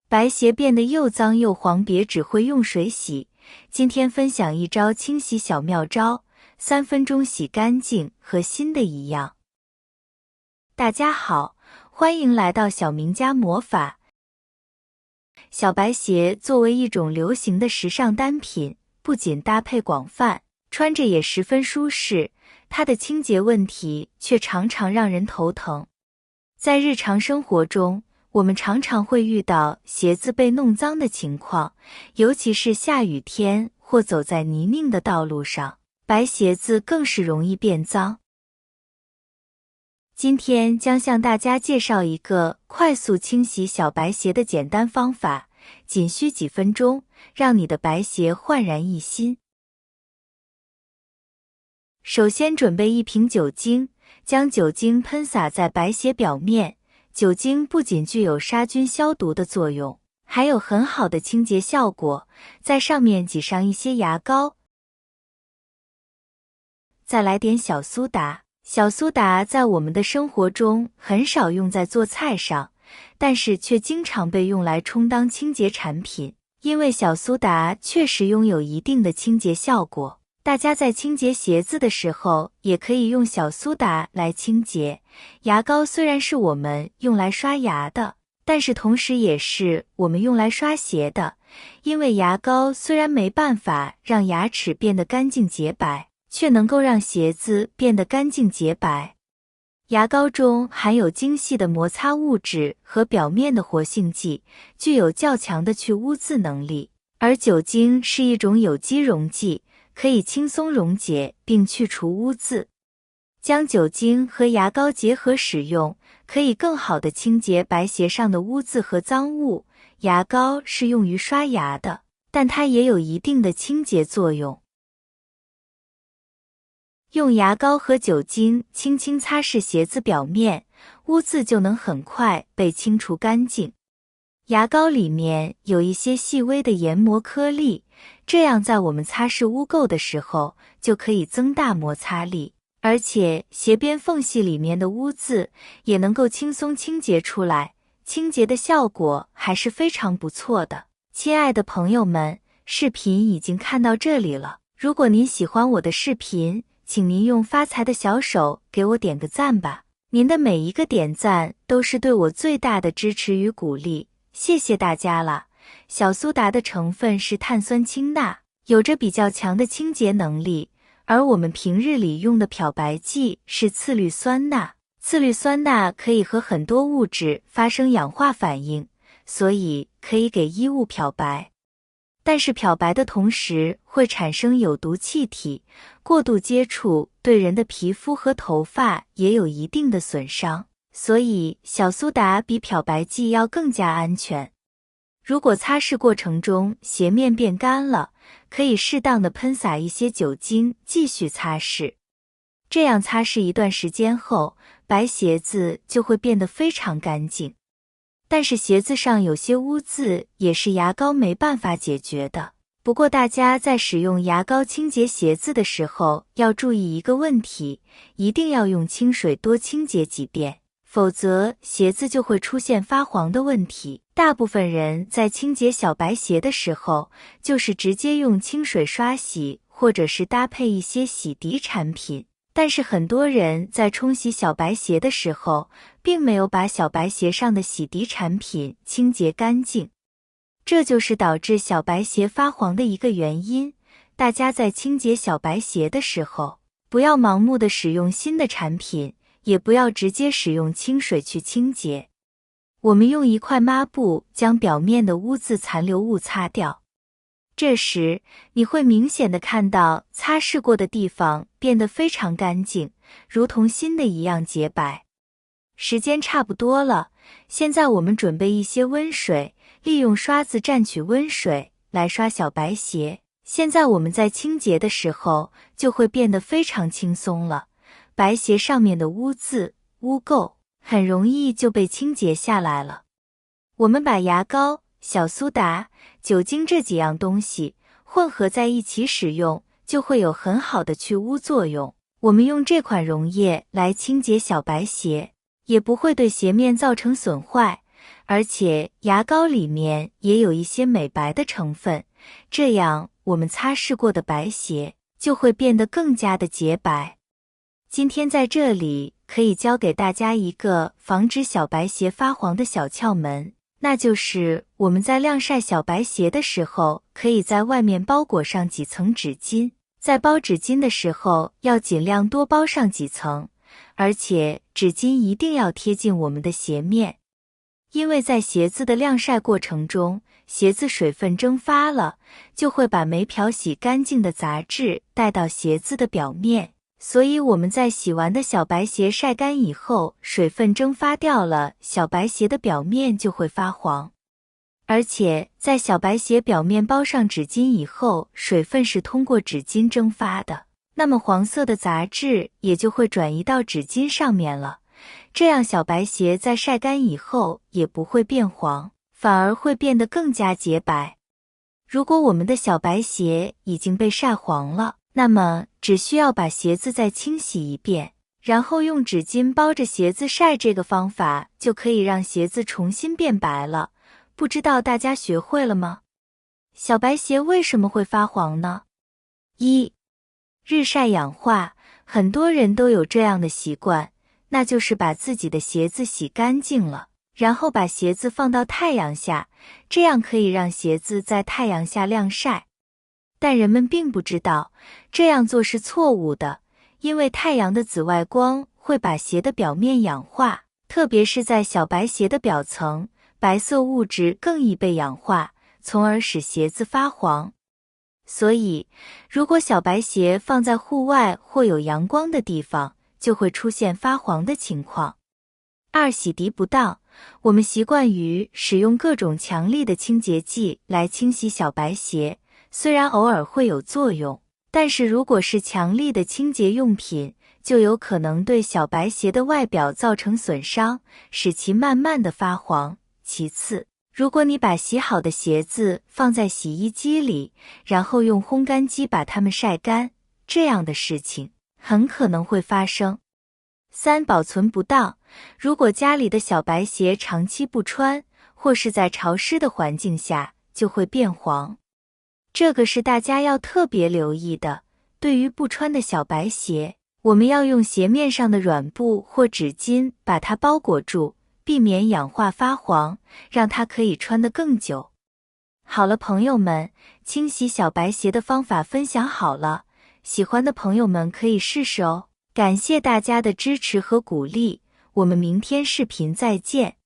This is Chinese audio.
白鞋变得又脏又黄，别只会用水洗。今天分享一招清洗小妙招，3分钟洗干净，和新的一样。大家好，欢迎来到小明家魔法。小白鞋作为一种流行的时尚单品，不仅搭配广泛，穿着也十分舒适，它的清洁问题却常常让人头疼。在日常生活中，我们常常会遇到鞋子被弄脏的情况，尤其是下雨天或走在泥泞的道路上，白鞋子更是容易变脏。今天将向大家介绍一个快速清洗小白鞋的简单方法，仅需几分钟，让你的白鞋焕然一新。首先准备一瓶酒精，将酒精喷洒在白鞋表面。酒精不仅具有杀菌消毒的作用，还有很好的清洁效果。在上面挤上一些牙膏，再来点小苏打。小苏打在我们的生活中很少用在做菜上，但是却经常被用来充当清洁产品，因为小苏打确实拥有一定的清洁效果。大家在清洁鞋子的时候，也可以用小苏打来清洁。牙膏虽然是我们用来刷牙的，但是同时也是我们用来刷鞋的，因为牙膏虽然没办法让牙齿变得干净洁白，却能够让鞋子变得干净洁白。牙膏中含有精细的摩擦物质和表面的活性剂，具有较强的去污渍能力，而酒精是一种有机溶剂，可以轻松溶解并去除污渍。将酒精和牙膏结合使用，可以更好地清洁白鞋上的污渍和脏物。牙膏是用于刷牙的，但它也有一定的清洁作用。用牙膏和酒精轻轻擦拭鞋子表面，污渍就能很快被清除干净。牙膏里面有一些细微的研磨颗粒，这样在我们擦拭污垢的时候就可以增大摩擦力，而且鞋边缝隙里面的污渍也能够轻松清洁出来，清洁的效果还是非常不错的。亲爱的朋友们，视频已经看到这里了，如果您喜欢我的视频，请您用发财的小手给我点个赞吧，您的每一个点赞都是对我最大的支持与鼓励，谢谢大家了。小苏打的成分是碳酸氢钠，有着比较强的清洁能力，而我们平日里用的漂白剂是次氯酸钠。次氯酸钠可以和很多物质发生氧化反应，所以可以给衣物漂白。但是漂白的同时会产生有毒气体，过度接触对人的皮肤和头发也有一定的损伤，所以小苏打比漂白剂要更加安全。如果擦拭过程中鞋面变干了，可以适当的喷洒一些酒精继续擦拭。这样擦拭一段时间后，白鞋子就会变得非常干净。但是鞋子上有些污渍也是牙膏没办法解决的。不过大家在使用牙膏清洁鞋子的时候要注意一个问题，一定要用清水多清洁几遍，否则鞋子就会出现发黄的问题。大部分人在清洁小白鞋的时候，就是直接用清水刷洗，或者是搭配一些洗涤产品。但是很多人在冲洗小白鞋的时候，并没有把小白鞋上的洗涤产品清洁干净，这就是导致小白鞋发黄的一个原因。大家在清洁小白鞋的时候，不要盲目的使用新的产品，也不要直接使用清水去清洁。我们用一块抹布将表面的污渍残留物擦掉。这时你会明显的看到擦拭过的地方变得非常干净，如同新的一样洁白。时间差不多了，现在我们准备一些温水，利用刷子蘸取温水来刷小白鞋。现在我们在清洁的时候就会变得非常轻松了，白鞋上面的污渍、污垢很容易就被清洁下来了。我们把牙膏、小苏打、酒精这几样东西混合在一起使用，就会有很好的去污作用。我们用这款溶液来清洁小白鞋，也不会对鞋面造成损坏，而且牙膏里面也有一些美白的成分，这样我们擦拭过的白鞋就会变得更加的洁白。今天在这里可以教给大家一个防止小白鞋发黄的小窍门，那就是我们在晾晒小白鞋的时候，可以在外面包裹上几层纸巾，在包纸巾的时候要尽量多包上几层，而且纸巾一定要贴近我们的鞋面。因为在鞋子的晾晒过程中，鞋子水分蒸发了，就会把没漂洗干净的杂质带到鞋子的表面，所以我们在洗完的小白鞋晒干以后，水分蒸发掉了，小白鞋的表面就会发黄。而且在小白鞋表面包上纸巾以后，水分是通过纸巾蒸发的，那么黄色的杂质也就会转移到纸巾上面了，这样小白鞋在晒干以后也不会变黄，反而会变得更加洁白。如果我们的小白鞋已经被晒黄了，那么只需要把鞋子再清洗一遍，然后用纸巾包着鞋子晒，这个方法就可以让鞋子重新变白了。不知道大家学会了吗？小白鞋为什么会发黄呢？一、日晒氧化，很多人都有这样的习惯，那就是把自己的鞋子洗干净了，然后把鞋子放到太阳下，这样可以让鞋子在太阳下晾晒。但人们并不知道，这样做是错误的，因为太阳的紫外光会把鞋的表面氧化，特别是在小白鞋的表层，白色物质更易被氧化，从而使鞋子发黄。所以，如果小白鞋放在户外或有阳光的地方，就会出现发黄的情况。二、洗涤不当，我们习惯于使用各种强力的清洁剂来清洗小白鞋，虽然偶尔会有作用，但是如果是强力的清洁用品，就有可能对小白鞋的外表造成损伤，使其慢慢的发黄。其次，如果你把洗好的鞋子放在洗衣机里，然后用烘干机把它们晒干，这样的事情很可能会发生。三、保存不当，如果家里的小白鞋长期不穿，或是在潮湿的环境下，就会变黄。这个是大家要特别留意的。对于不穿的小白鞋，我们要用鞋面上的软布或纸巾把它包裹住，避免氧化发黄，让它可以穿得更久。好了，朋友们，清洗小白鞋的方法分享好了，喜欢的朋友们可以试试哦。感谢大家的支持和鼓励，我们明天视频再见。